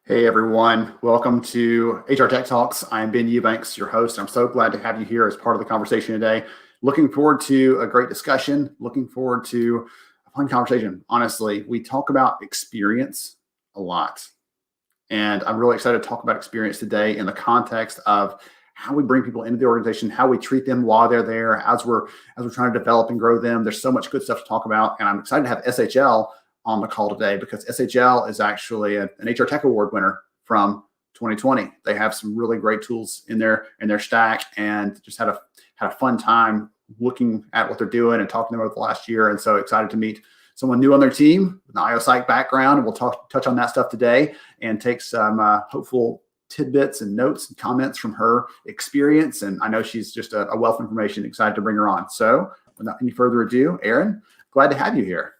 Hey everyone, welcome to HR Tech Talks. I'm Ben Eubanks, your host. I'm so glad to have you here as part of the conversation today. Looking forward to a great discussion, looking forward to a fun conversation. Honestly, we talk about experience a lot, and I'm really excited to talk about experience today in the context of how we bring people into the organization, how we treat them while they're there, as we're trying to develop and grow them. There's so much good stuff to talk about, and I'm excited to have SHL on the call today because SHL is actually an HR Tech Award winner from 2020. They have some really great tools in their stack, and just had a fun time looking at what they're doing and talking to them over the last year. And so excited to meet someone new on their team with an IO-Psych background. And we'll touch on that stuff today and take some hopeful tidbits and notes and comments from her experience. And I know she's just a wealth of information. Excited to bring her on. So without any further ado, Erin, glad to have you here.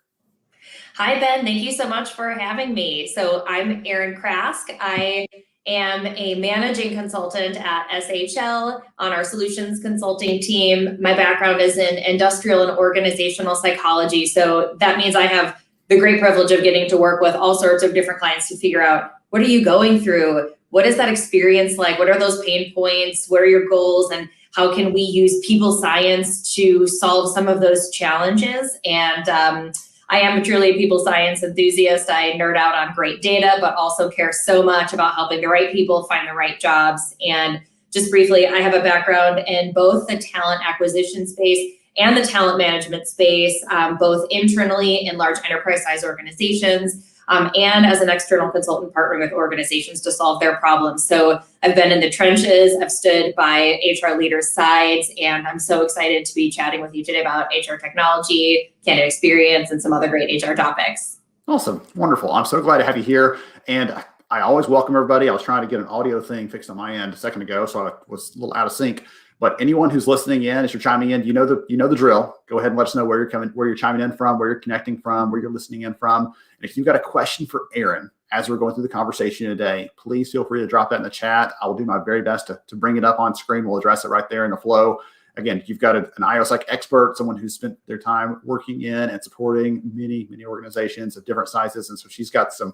Hi, Ben. Thank you so much for having me. So I'm Erin Krask. I am a managing consultant at SHL on our solutions consulting team. My background is in industrial and organizational psychology. So that means I have the great privilege of getting to work with all sorts of different clients to figure out, what are you going through? What is that experience like? What are those pain points? What are your goals? And how can we use people science to solve some of those challenges? And I am truly a people science enthusiast. I nerd out on great data, but also care so much about helping the right people find the right jobs. And just briefly, I have a background in both the talent acquisition space and the talent management space, both internally in large enterprise size organizations, and as an external consultant partnering with organizations to solve their problems. So I've been in the trenches, I've stood by HR leaders' sides, and I'm so excited to be chatting with you today about HR technology, candidate experience, and some other great HR topics. Awesome. Wonderful. I'm so glad to have you here. And I always welcome everybody. I was trying to get an audio thing fixed on my end a second ago, so I was a little out of sync. But anyone who's listening in, as you're chiming in, you know the drill. Go ahead and let us know where you're chiming in from, where you're connecting from, where you're listening in from. And if you've got a question for Erin as we're going through the conversation today, please feel free to drop that in the chat. I will do my very best to bring it up on screen. We'll address it right there in the flow. Again, you've got an IO-Psych expert, someone who's spent their time working in and supporting many organizations of different sizes. And so she's got some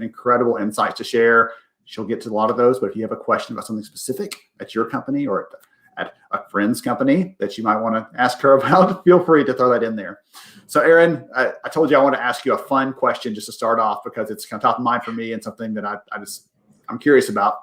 incredible insights to share. She'll get to a lot of those. But if you have a question about something specific at your company or at a friend's company that you might want to ask her about, feel free to throw that in there. So Erin, I told you I want to ask you a fun question just to start off because it's kind of top of mind for me and something that I'm curious about.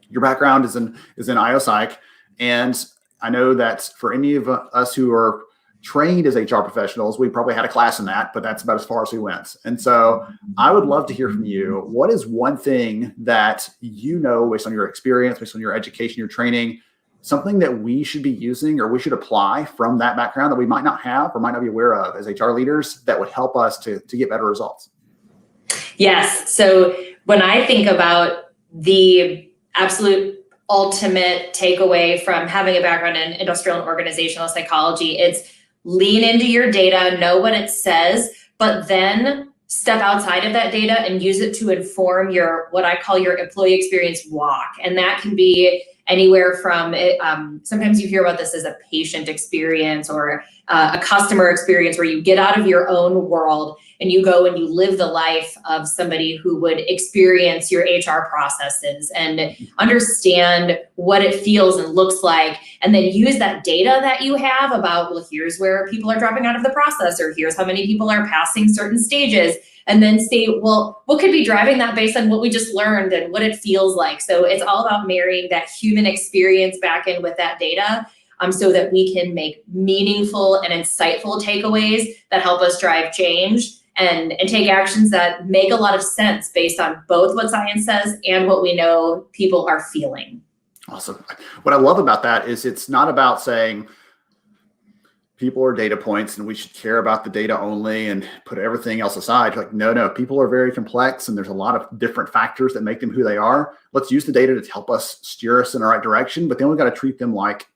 Your background is in IO-Psych, and I know that for any of us who are trained as HR professionals, we probably had a class in that, but that's about as far as we went. And so I would love to hear from you. What is one thing that you know, based on your experience, based on your education, your training, something that we should be using or we should apply from that background that we might not have or might not be aware of as HR leaders that would help us to get better results? Yes. So when I think about the absolute ultimate takeaway from having a background in industrial and organizational psychology, it's lean into your data, know what it says, but then step outside of that data and use it to inform what I call your employee experience walk. And that can be anywhere from, sometimes you hear about this as a patient experience or a customer experience where you get out of your own world and you go and you live the life of somebody who would experience your HR processes and understand what it feels and looks like, and then use that data that you have about, well, here's where people are dropping out of the process, or here's how many people are passing certain stages, and then say, well, what could be driving that based on what we just learned and what it feels like. So it's all about marrying that human experience back in with that data, so that we can make meaningful and insightful takeaways that help us drive change and take actions that make a lot of sense based on both what science says and what we know people are feeling. Awesome. What I love about that is it's not about saying people are data points and we should care about the data only and put everything else aside. Like, no, people are very complex and there's a lot of different factors that make them who they are. Let's use the data to help us steer us in the right direction, but then we've got to treat them like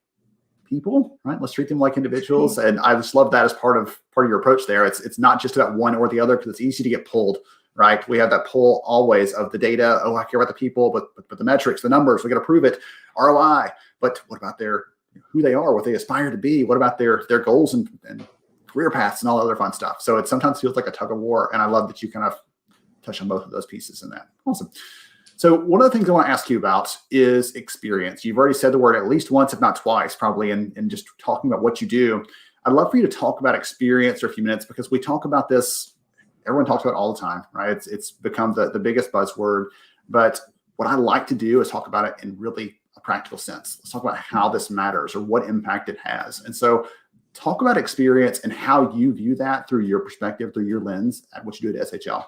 people, right? Let's treat them like individuals. And I just love that as part of your approach there. It's not just about one or the other, because it's easy to get pulled, right? We have that pull always of the data. Oh, I care about the people, but the metrics, the numbers, we got to prove it, ROI. But what about who they are, what they aspire to be? What about their goals and career paths and all the other fun stuff? So it sometimes feels like a tug of war. And I love that you kind of touch on both of those pieces in that. Awesome. So one of the things I want to ask you about is experience. You've already said the word at least once, if not twice, probably, in just talking about what you do. I'd love for you to talk about experience for a few minutes, because we talk about this, everyone talks about it all the time, right? It's become the biggest buzzword. But what I like to do is talk about it in really a practical sense. Let's talk about how this matters or what impact it has. And so talk about experience and how you view that through your perspective, through your lens at what you do at SHL.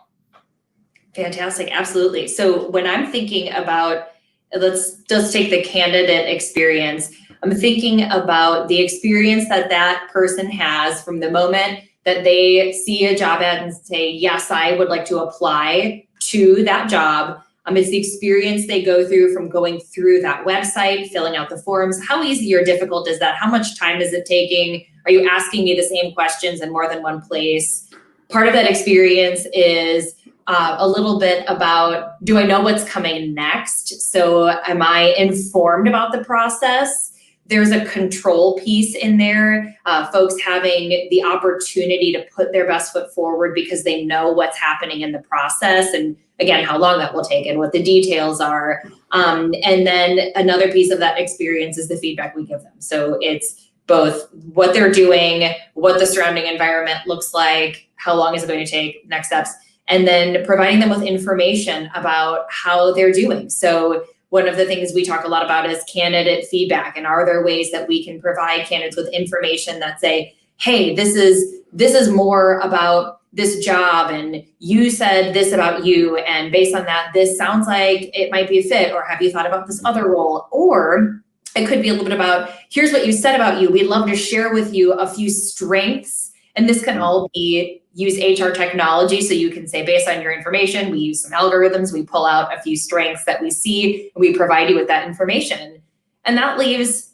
Fantastic. Absolutely. So when I'm thinking about, let's just take the candidate experience. I'm thinking about the experience that that person has from the moment that they see a job ad and say, yes, I would like to apply to that job. It's the experience they go through from going through that website, filling out the forms. How easy or difficult is that? How much time is it taking? Are you asking me the same questions in more than one place? Part of that experience is a little bit about, do I know what's coming next? So am I informed about the process? There's a control piece in there, folks having the opportunity to put their best foot forward because they know what's happening in the process, and again, how long that will take and what the details are. And then another piece of that experience is the feedback we give them. So it's both what they're doing, what the surrounding environment looks like, how long is it going to take, next steps, and then providing them with information about how they're doing. So one of the things we talk a lot about is candidate feedback, and are there ways that we can provide candidates with information that say, hey, this is more about this job, and you said this about you, and based on that, this sounds like it might be a fit, or have you thought about this other role? Or it could be a little bit about, here's what you said about you. We'd love to share with you a few strengths, and this can all be use HR technology. So you can say, based on your information, we use some algorithms, we pull out a few strengths that we see, and we provide you with that information. And it leaves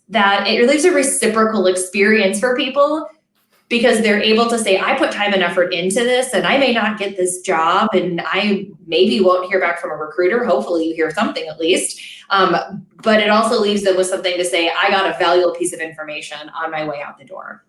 a reciprocal experience for people, because they're able to say, I put time and effort into this, and I may not get this job, and I maybe won't hear back from a recruiter. Hopefully you hear something at least. But it also leaves them with something to say, I got a valuable piece of information on my way out the door.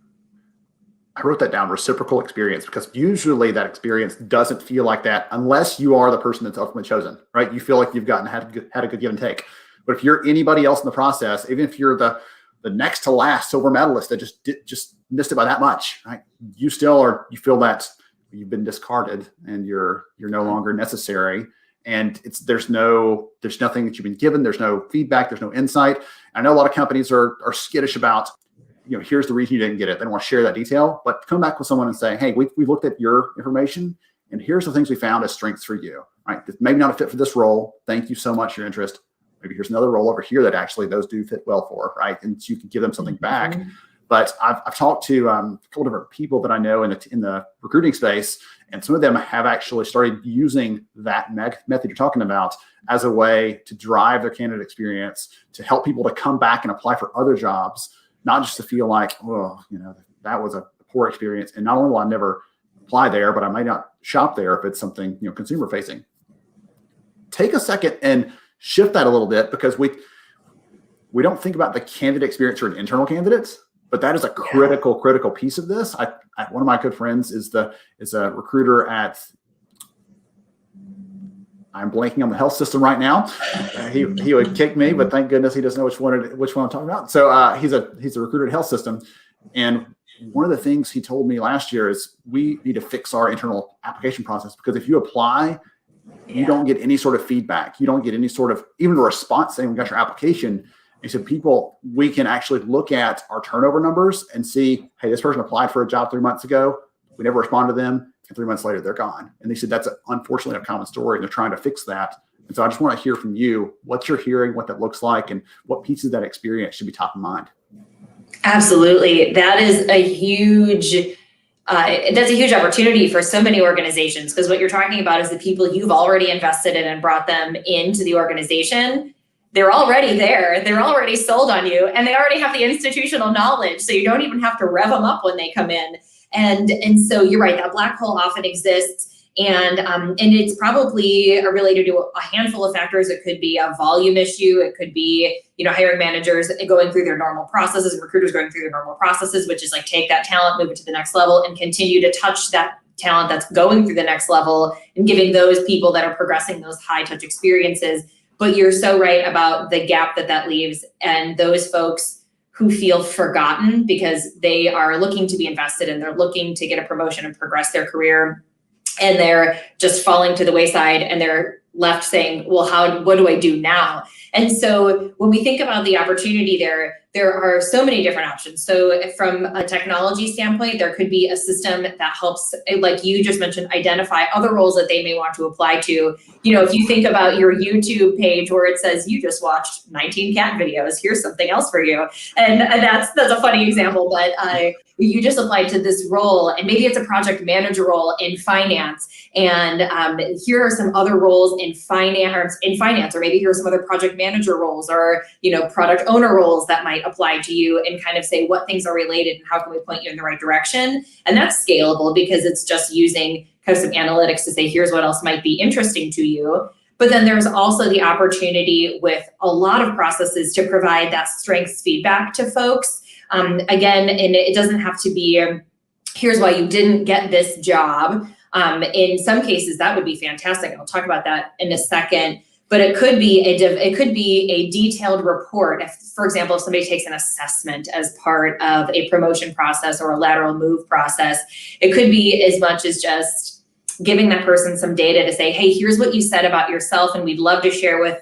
I wrote that down, reciprocal experience, because usually that experience doesn't feel like that unless you are the person that's ultimately chosen, right? You feel like you've had a good give and take. But if you're anybody else in the process, even if you're the next to last silver medalist that just missed it by that much, right? You feel that you've been discarded and you're no longer necessary. And there's nothing that you've been given. There's no feedback. There's no insight. I know a lot of companies are skittish about, here's the reason you didn't get it. They don't want to share that detail, but come back with someone and say, hey, we've looked at your information, and here's the things we found as strengths for you, right? Maybe not a fit for this role. Thank you so much for your interest. Maybe here's another role over here that actually those do fit well for, right? And so you can give them something back. But I've talked to a couple different people that I know in the recruiting space, and some of them have actually started using that method you're talking about as a way to drive their candidate experience, to help people to come back and apply for other jobs, not just to feel like, that was a poor experience. And not only will I never apply there, but I might not shop there if it's something, consumer facing. Take a second and shift that a little bit, because we don't think about the candidate experience for an internal candidates, but that is a critical piece of this. One of my good friends is a recruiter at, I'm blanking on the health system right now. He would kick me, but thank goodness he doesn't know which one I'm talking about. So he's a recruiter at health system, and one of the things he told me last year is we need to fix our internal application process, because if you apply, you don't get any sort of feedback. You don't get any sort of even a response saying we got your application. And so we can actually look at our turnover numbers and see, hey, this person applied for a job 3 months ago. We never responded to them. And 3 months later, they're gone. And they said that's unfortunately a common story, and they're trying to fix that. And so I just want to hear from you what you're hearing, what that looks like, and what pieces of that experience should be top of mind. Absolutely. That is a huge opportunity for so many organizations, because what you're talking about is the people you've already invested in and brought them into the organization. They're already there. They're already sold on you, and they already have the institutional knowledge. So you don't even have to rev them up when they come in. And so you're right, that black hole often exists. And it's probably related to a handful of factors. It could be a volume issue. It could be, hiring managers going through their normal processes, and recruiters going through their normal processes, which is like take that talent, move it to the next level, and continue to touch that talent that's going through the next level and giving those people that are progressing those high touch experiences. But you're so right about the gap that leaves, and those folks who feel forgotten because they are looking to be invested and they're looking to get a promotion and progress their career, and they're just falling to the wayside, and they're left saying, well, what do I do now? And so when we think about the opportunity there are so many different options. So from a technology standpoint, there could be a system that helps, like you just mentioned, identify other roles that they may want to apply to. If you think about your YouTube page where it says you just watched 19 cat videos, here's something else for you. And that's a funny example, but you just applied to this role, and maybe it's a project manager role in finance. And here are some other roles in finance, or maybe here are some other project manager roles, or product owner roles that might apply to you, and kind of say what things are related and how can we point you in the right direction. And that's scalable because it's just using kind of some analytics to say, here's what else might be interesting to you. But then there's also the opportunity with a lot of processes to provide that strengths feedback to folks. Again, and it doesn't have to be, here's why you didn't get this job. In some cases, that would be fantastic. And I'll talk about that in a second. But it could be a detailed report. If, for example, if somebody takes an assessment as part of a promotion process or a lateral move process, it could be as much as just giving that person some data to say, hey, here's what you said about yourself, and we'd love to share with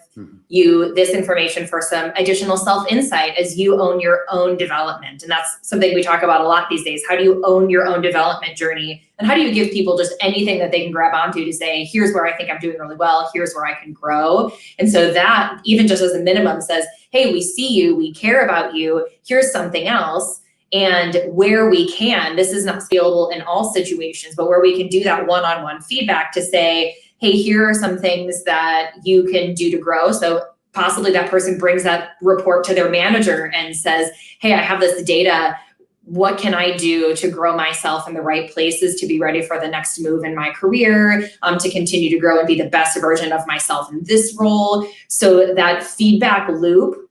you this information for some additional self-insight as you own your own development. And that's something we talk about a lot these days. How do you own your own development journey? And how do you give people just anything that they can grab onto to say, here's where I think I'm doing really well, here's where I can grow. And so that, even just as a minimum, says, hey, we see you, we care about you, here's something else. And where we can, this is not scalable in all situations, but where we can do that one-on-one feedback to say, hey, here are some things that you can do to grow. So possibly that person brings that report to their manager and says, hey, I have this data. What can I do to grow myself in the right places to be ready for the next move in my career, to continue to grow and be the best version of myself in this role? So that feedback loop,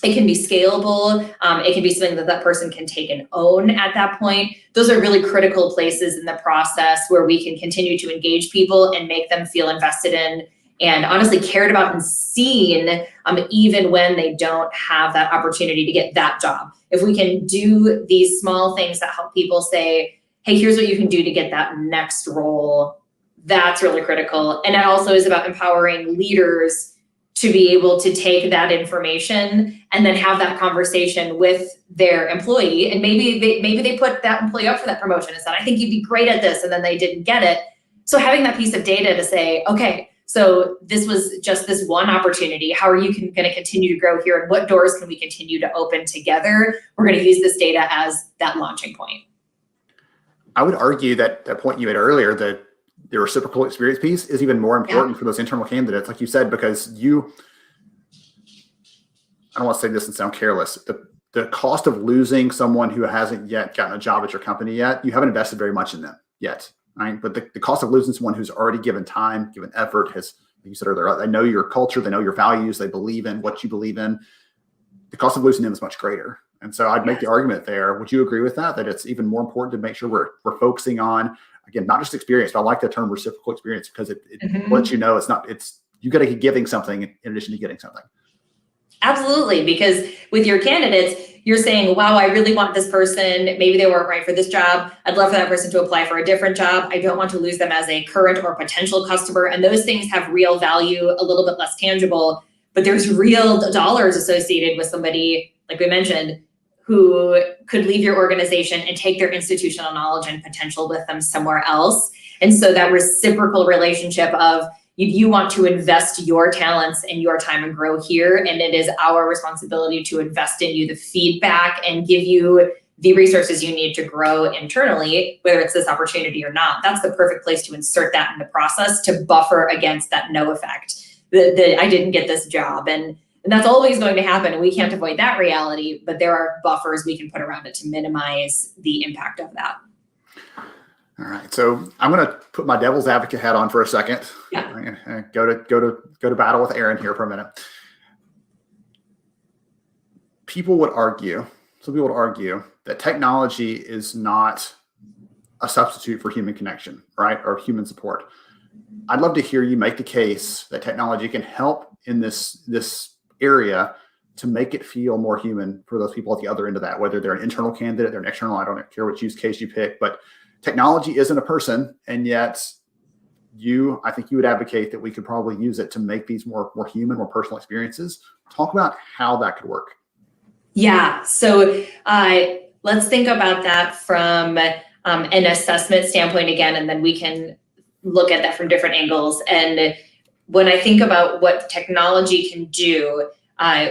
it can be scalable. It can be something that person can take and own at that point. Those are really critical places in the process where we can continue to engage people and make them feel invested in and honestly cared about and seen, even when they don't have that opportunity to get that job. If we can do these small things that help people say, hey, here's what you can do to get that next role, that's really critical. And it also is about empowering leaders to be able to take that information and then have that conversation with their employee. And maybe they put that employee up for that promotion and said, I think you'd be great at this, and then they didn't get it. So having that piece of data to say, okay, so this was just this one opportunity. How are you going to continue to grow here? And what doors can we continue to open together? We're going to use this data as that launching point. I would argue that point you made earlier, that the reciprocal experience piece is even more important for those internal candidates, like you said, because I don't want to say this and sound careless. The cost of losing someone who hasn't yet gotten a job at your company yet, you haven't invested very much in them yet, right? But the cost of losing someone who's already given time, given effort, has, like you said earlier, they know your culture, they know your values, they believe in what you believe in. The cost of losing them is much greater. And so I'd make the argument there. Would you agree with that? That it's even more important to make sure we're focusing on, again, not just experience, but I like the term reciprocal experience because it lets you know you got to be giving something in addition to getting something. Absolutely, because with your candidates, you're saying, wow, I really want this person. Maybe they weren't right for this job. I'd love for that person to apply for a different job. I don't want to lose them as a current or potential customer. And those things have real value, a little bit less tangible, but there's real dollars associated with somebody, like we mentioned, who could leave your organization and take their institutional knowledge and potential with them somewhere else. And so that reciprocal relationship of you want to invest your talents and your time and grow here, and it is our responsibility to invest in you the feedback and give you the resources you need to grow internally, whether it's this opportunity or not. That's the perfect place to insert that in the process to buffer against that no effect, that I didn't get this job. And that's always going to happen, and we can't avoid that reality, but there are buffers we can put around it to minimize the impact of that. All right, so I'm going to put my devil's advocate hat on for a second. Yeah. Go to battle with Aaron here for a minute. Some people would argue that technology is not a substitute for human connection, right? Or human support. I'd love to hear you make the case that technology can help in this area to make it feel more human for those people at the other end of that, whether they're an internal candidate, they're an external, I don't care which use case you pick, but technology isn't a person. And yet I think you would advocate that we could probably use it to make these more human, more personal experiences. Talk about how that could work. Yeah. So let's think about that from an assessment standpoint again, and then we can look at that from different angles. And when I think about what technology can do,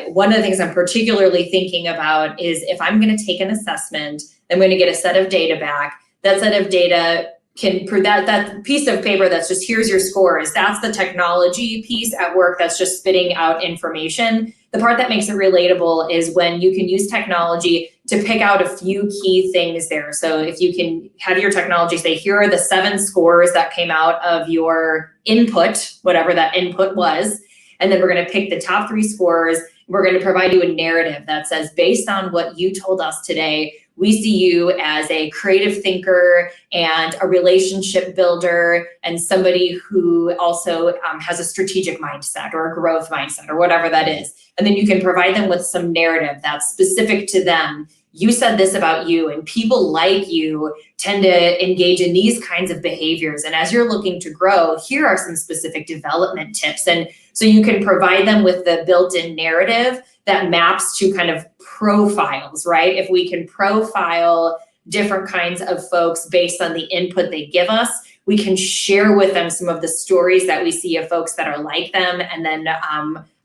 one of the things I'm particularly thinking about is if I'm going to take an assessment, I'm going to get a set of data back. That set of data can that piece of paper that's just here's your scores. That's the technology piece at work that's just spitting out information. The part that makes it relatable is when you can use technology to pick out a few key things there. So if you can have your technology say, here are the 7 scores that came out of your input, whatever that input was, and then we're going to pick the top 3 scores. We're going to provide you a narrative that says, based on what you told us today, we see you as a creative thinker and a relationship builder and somebody who also has a strategic mindset or a growth mindset or whatever that is. And then you can provide them with some narrative that's specific to them. You said this about you, and people like you tend to engage in these kinds of behaviors. And as you're looking to grow, here are some specific development tips. And so you can provide them with the built-in narrative that maps to kind of profiles, right? If we can profile different kinds of folks based on the input they give us, we can share with them some of the stories that we see of folks that are like them, and then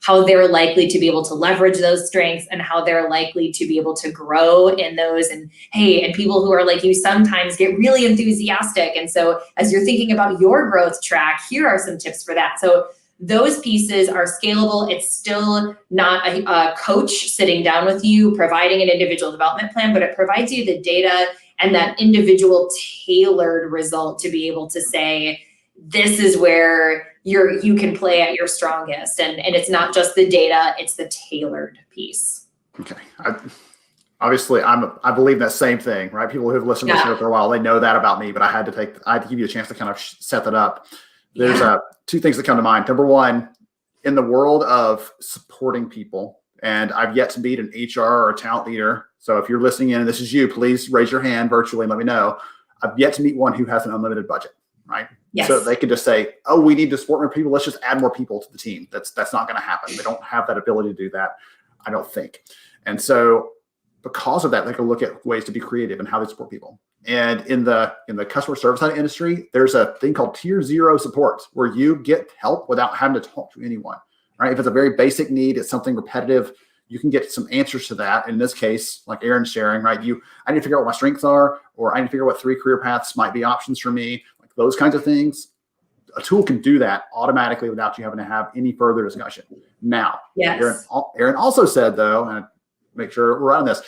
how they're likely to be able to leverage those strengths and how they're likely to be able to grow in those. And hey, and people who are like you sometimes get really enthusiastic. And so as you're thinking about your growth track, here are some tips for that. So those pieces are scalable. It's still not a coach sitting down with you providing an individual development plan, but it provides you the data and that individual tailored result to be able to say, this is where you can play at your strongest. And it's not just the data, it's the tailored piece. Okay. Obviously, I believe that same thing, right? People who have listened to the show for a while, they know that about me, but I had to give you a chance to kind of set that up. There's 2 things that come to mind. Number one, in the world of supporting people, and I've yet to meet an HR or a talent leader. So if you're listening in and this is you, please raise your hand virtually and let me know. I've yet to meet one who has an unlimited budget, right? Yes. So they can just say, oh, we need to support more people. Let's just add more people to the team. That's not going to happen. They don't have that ability to do that, I don't think. And so because of that, they can look at ways to be creative and how they support people. And in the customer service side industry, there's a thing called tier 0 support where you get help without having to talk to anyone, right? If it's a very basic need, it's something repetitive, you can get some answers to that. In this case, like Aaron's sharing, right? I need to figure out what my strengths are, or I need to figure out what 3 career paths might be options for me, like those kinds of things. A tool can do that automatically without you having to have any further discussion. Now, yes. Aaron also said, though, and make sure we're on this,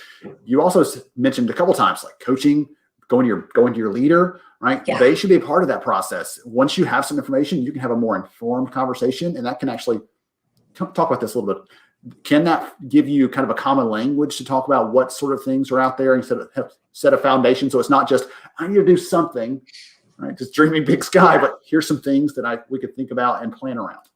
you also mentioned a couple times, like coaching, going to your leader, right? Yeah. They should be a part of that process. Once you have some information, you can have a more informed conversation, and that can actually talk about this a little bit. Can that give you kind of a common language to talk about what sort of things are out there instead of set a foundation? So it's not just, I need to do something, right? Just dreaming big sky, but here's some things that we could think about and plan around.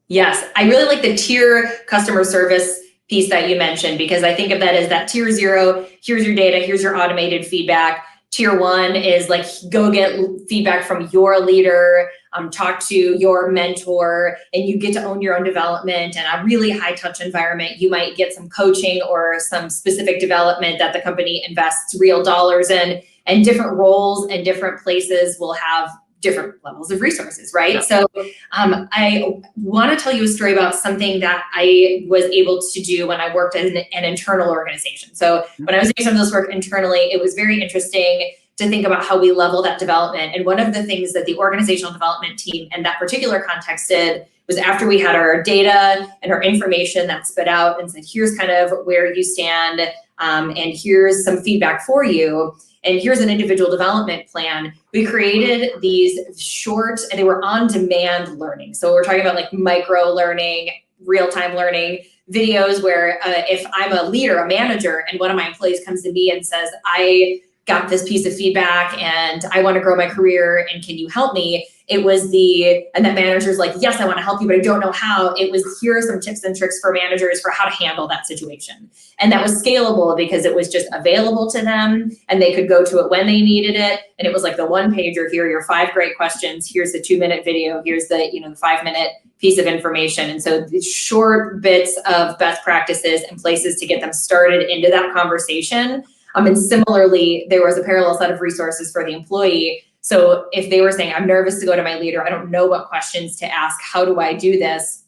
Yes, I really like the tier customer service piece that you mentioned, because I think of that as that tier 0, here's your data, here's your automated feedback. Tier 1 is like, go get feedback from your leader, talk to your mentor, and you get to own your own development. And a really high touch environment, you might get some coaching or some specific development that the company invests real dollars in, and different roles and different places will have different levels of resources, right? Yeah. So I want to tell you a story about something that I was able to do when I worked in an internal organization. So when I was doing some of this work internally, it was very interesting to think about how we level that development. And one of the things that the organizational development team in that particular context did was, after we had our data and our information that spit out and said, here's kind of where you stand, and here's some feedback for you, and here's an individual development plan, we created these short, and they were on-demand learning. So we're talking about like micro learning, real-time learning videos where if I'm a leader, a manager, and one of my employees comes to me and says, I got this piece of feedback and I want to grow my career and can you help me? It was and that manager's like, yes, I want to help you, but I don't know how. It was, here are some tips and tricks for managers for how to handle that situation. And that was scalable because it was just available to them and they could go to it when they needed it. And it was like the one pager, here are your 5 great questions. Here's the 2-minute video. Here's the, the 5-minute piece of information. And so short bits of best practices and places to get them started into that conversation. And similarly, there was a parallel set of resources for the employee. So if they were saying, I'm nervous to go to my leader, I don't know what questions to ask, how do I do this?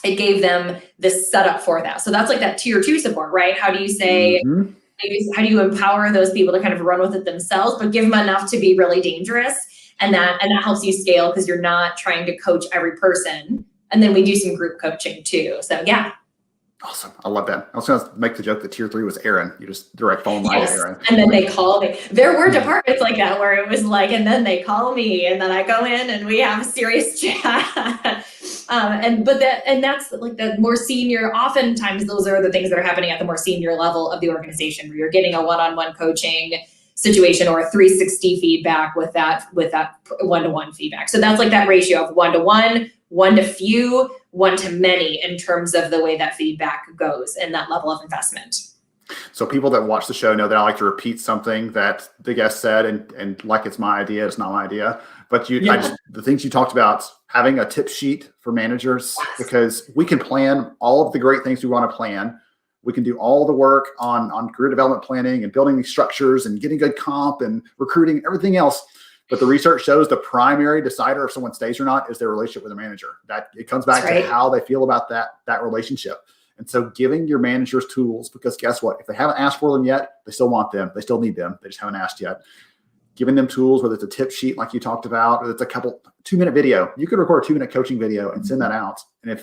It gave them this setup for that. So that's like that tier 2 support, right? How do you say, how do you empower those people to kind of run with it themselves, but give them enough to be really dangerous? And that helps you scale because you're not trying to coach every person. And then we do some group coaching too. So yeah. Awesome. I love that. I was going to make the joke that tier 3 was Aaron. You just direct phone line to Aaron. And then they call me. There were departments like that where it was like, and then they call me and then I go in and we have a serious chat. That's like the more senior, oftentimes those are the things that are happening at the more senior level of the organization where you're getting a one-on-one coaching situation or a 360 feedback with that one-to-one feedback. So that's like that ratio of one-to-one, one to few, one to many in terms of the way that feedback goes and that level of investment. So people that watch the show know that I like to repeat something that the guest said and like it's my idea, it's not my idea. But the things you talked about, having a tip sheet for managers, because we can plan all of the great things we want to plan. We can do all the work on career development planning and building these structures and getting good comp and recruiting, everything else. But the research shows the primary decider if someone stays or not is their relationship with the manager. That it comes back to how they feel about that relationship. And so giving your managers tools, because guess what? If they haven't asked for them yet, they still want them. They still need them. They just haven't asked yet. Giving them tools, whether it's a tip sheet like you talked about, or it's a 2-minute video. You could record a 2-minute coaching video and send that out. And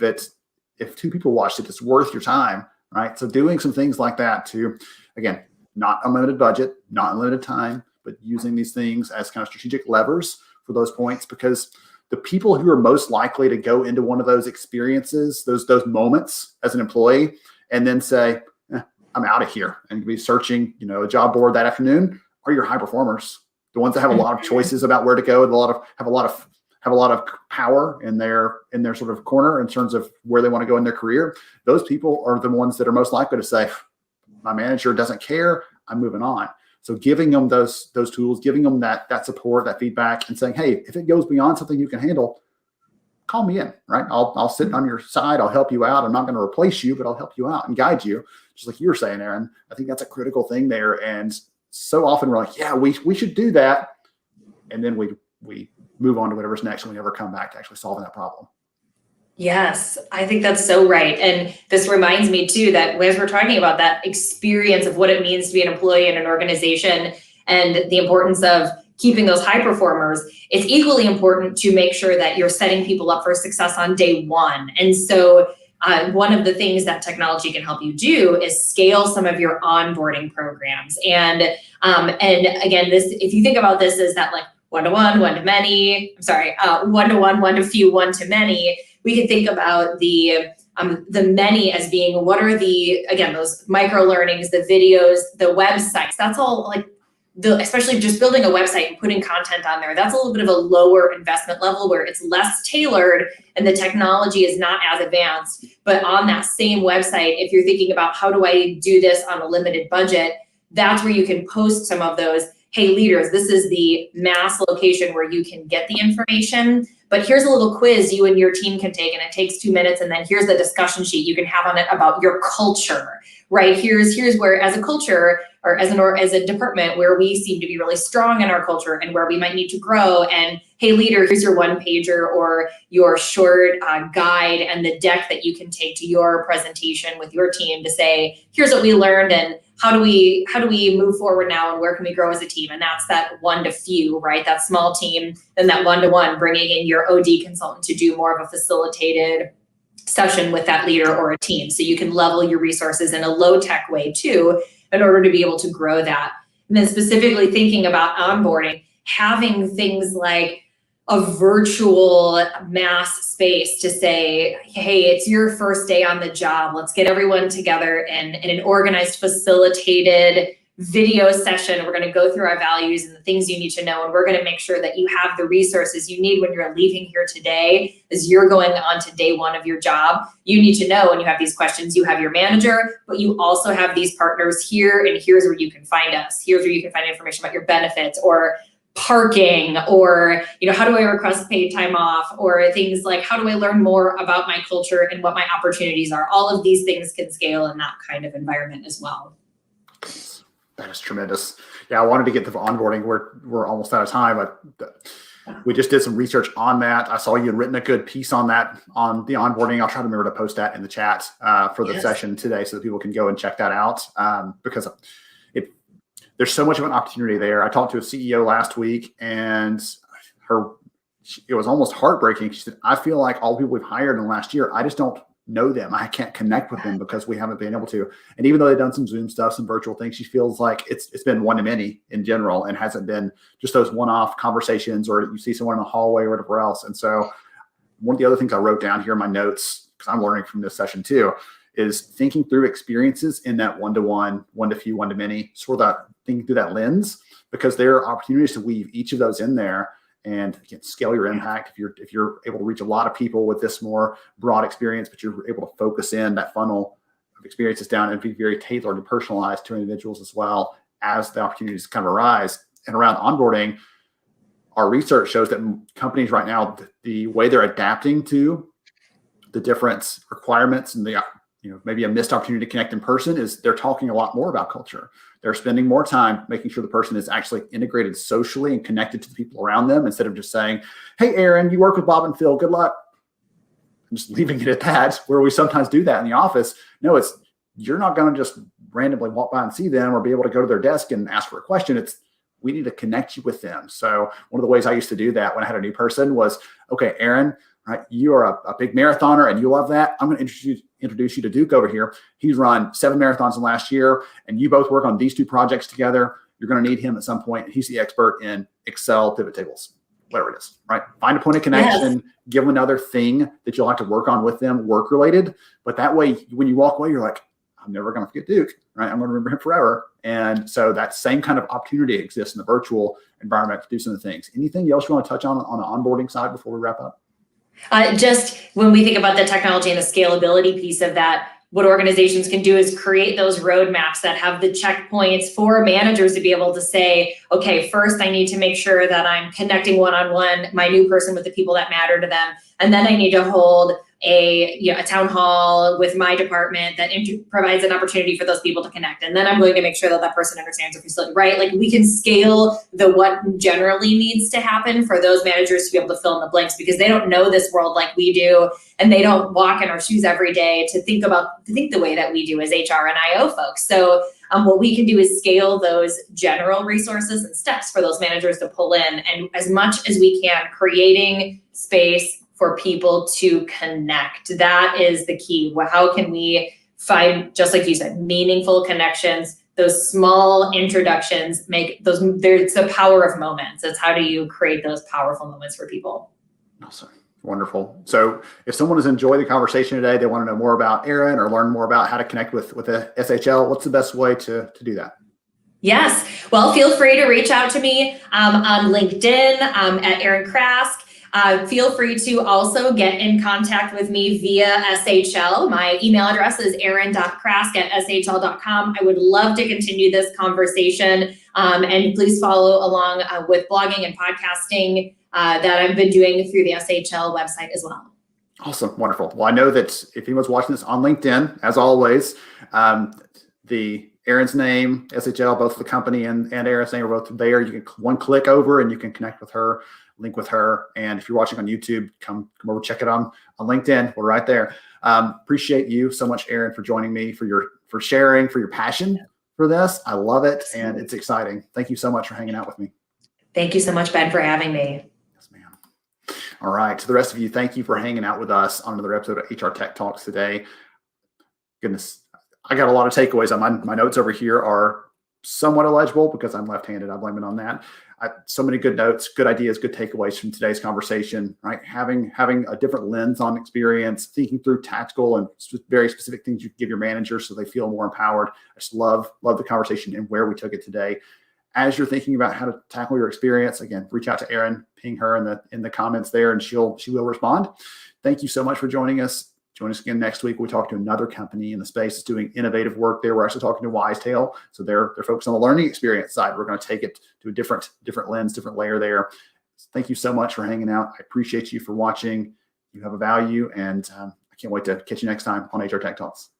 if 2 people watched it, it's worth your time, right? So doing some things like that to, again, not unlimited budget, not unlimited time, but using these things as kind of strategic levers for those points, because the people who are most likely to go into one of those experiences, those moments as an employee, and then say, I'm out of here and be searching, a job board that afternoon, are your high performers. The ones that have a lot of choices about where to go, have a lot of power in their sort of corner in terms of where they want to go in their career. Those people are the ones that are most likely to say, my manager doesn't care, I'm moving on. So giving them those tools, giving them that support, that feedback, and saying, hey, if it goes beyond something you can handle, call me in, right? I'll sit on your side. I'll help you out. I'm not going to replace you, but I'll help you out and guide you. Just like you were saying, Aaron, I think that's a critical thing there. And so often we're like, yeah, we should do that. And then we move on to whatever's next and we never come back to actually solving that problem. Yes, I think that's so right. And this reminds me too, that as we're talking about that experience of what it means to be an employee in an organization and the importance of keeping those high performers, it's equally important to make sure that you're setting people up for success on day one. And so one of the things that technology can help you do is scale some of your onboarding programs. And again, if you think about this as that like one-to-one, one-to-many, one-to-one, one-to-few, one-to-many, we could think about the many as being what are those micro learnings, the videos, the websites. That's all like especially just building a website and putting content on there. That's a little bit of a lower investment level where it's less tailored and the technology is not as advanced. But on that same website, if you're thinking about how do I do this on a limited budget, that's where you can post some of those. Hey, leaders, this is the mass location where you can get the information, but here's a little quiz you and your team can take, and it takes 2 minutes, and then here's the discussion sheet you can have on it about your culture, right? Here's where, as a culture, or as a department, where we seem to be really strong in our culture and where we might need to grow, and hey, leader, here's your one pager or your short guide and the deck that you can take to your presentation with your team to say, here's what we learned and how do we move forward now and where can we grow as a team? And that's that one to few, right? That small team, then that one-to-one, bringing in your OD consultant to do more of a facilitated session with that leader or a team. So you can level your resources in a low tech way too, in order to be able to grow that. And then specifically thinking about onboarding, having things like a virtual mass space to say, hey, it's your first day on the job. Let's get everyone together in an organized, facilitated video session. We're going to go through our values and the things you need to know. And we're going to make sure that you have the resources you need when you're leaving here today, as you're going on to day one of your job. You need to know when you have these questions, you have your manager, but you also have these partners here, and here's where you can find us. Here's where you can find information about your benefits or parking, or, how do I request paid time off, or things like, how do I learn more about my culture and what my opportunities are? All of these things can scale in that kind of environment as well. That is tremendous. Yeah, I wanted to get to the onboarding. We're almost out of time, but we just did some research on that. I saw you had written a good piece on that, on the onboarding. I'll try to remember to post that in the chat for the session today so that people can go and check that out, because there's so much of an opportunity there. I talked to a CEO last week, and it was almost heartbreaking. She said, I feel like all the people we've hired in the last year, I just don't know them. I can't connect with them because we haven't been able to. And even though they've done some Zoom stuff, some virtual things, she feels like it's been one to many in general, and hasn't been just those one-off conversations, or you see someone in the hallway or whatever else. And so one of the other things I wrote down here in my notes, because I'm learning from this session too, is thinking through experiences in that one-to-one, one-to-few, one-to-many, sort of that thinking through that lens, because there are opportunities to weave each of those in there and scale your impact. If you're able to reach a lot of people with this more broad experience, but you're able to focus in that funnel of experiences down and be very tailored and personalized to individuals as well as the opportunities kind of arise. And around onboarding, our research shows that companies right now, the way they're adapting to the different requirements and the maybe a missed opportunity to connect in person is they're talking a lot more about culture. They're spending more time making sure the person is actually integrated socially and connected to the people around them, instead of just saying, hey, Aaron, you work with Bob and Phil, good luck. And just leaving it at that, where we sometimes do that in the office. No, you're not going to just randomly walk by and see them or be able to go to their desk and ask for a question. We need to connect you with them. So one of the ways I used to do that when I had a new person was, okay, Aaron, right, you are a big marathoner and you love that. I'm going to introduce you to Duke over here. He's run 7 marathons in the last year, and you both work on these 2 projects together. You're going to need him at some point. He's the expert in Excel pivot tables, whatever it is, right? Find a point of connection, give them another thing that you'll have to work on with them, work related. But that way, when you walk away, you're like, I'm never going to forget Duke, right? I'm going to remember him forever. And so that same kind of opportunity exists in the virtual environment to do some of the things. Anything else you want to touch on the onboarding side before we wrap up? Just when we think about the technology and the scalability piece of that, what organizations can do is create those roadmaps that have the checkpoints for managers to be able to say, okay, first I need to make sure that I'm connecting one-on-one my new person with the people that matter to them. And then I need to hold a town hall with my department that provides an opportunity for those people to connect. And then I'm going to make sure that that person understands the facility, right? Like, we can scale what generally needs to happen for those managers to be able to fill in the blanks, because they don't know this world like we do. And they don't walk in our shoes every day to think the way that we do as HR and IO folks. So what we can do is scale those general resources and steps for those managers to pull in, and as much as we can, creating space for people to connect. That is the key. How can we find, just like you said, meaningful connections, those small introductions, there's the power of moments. It's how do you create those powerful moments for people? Awesome. Wonderful. So if someone has enjoyed the conversation today, they want to know more about Aaron or learn more about how to connect with the SHL, what's the best way to do that? Yes. Well, feel free to reach out to me on LinkedIn at Aaron Krask. Feel free to also get in contact with me via SHL. My email address is aaron.krask@shl.com. I would love to continue this conversation, and please follow along with blogging and podcasting that I've been doing through the SHL website as well. Awesome. Wonderful. Well, I know that if anyone's watching this on LinkedIn, as always, the Aaron's name, SHL, both the company and Aaron's name are both there. You can one click over and you can connect with her, link with her. And if you're watching on YouTube, come over, check it on LinkedIn. We're right there. Appreciate you so much, Aaron, for joining me, for sharing, for your passion for this. I love it. And it's exciting. Thank you so much for hanging out with me. Thank you so much, Ben, for having me. Yes, ma'am. All right. To the rest of you, thank you for hanging out with us on another episode of HR Tech Talks today. Goodness, I got a lot of takeaways. My notes over here are somewhat illegible because I'm left-handed. I blame it on that. So many good notes, good ideas, good takeaways from today's conversation, right? Having a different lens on experience, thinking through tactical and very specific things you can give your managers so they feel more empowered. I just love the conversation and where we took it today. As you're thinking about how to tackle your experience, again, reach out to Erin, ping her in the comments there, and she will respond. Thank you so much for joining us. Join us again next week. We'll talk to another company in the space that's doing innovative work there. We're actually talking to Wisetail. So they're focused on the learning experience side. We're going to take it to a different lens, different layer there. Thank you so much for hanging out. I appreciate you for watching. You have a value, and I can't wait to catch you next time on HR Tech Talks.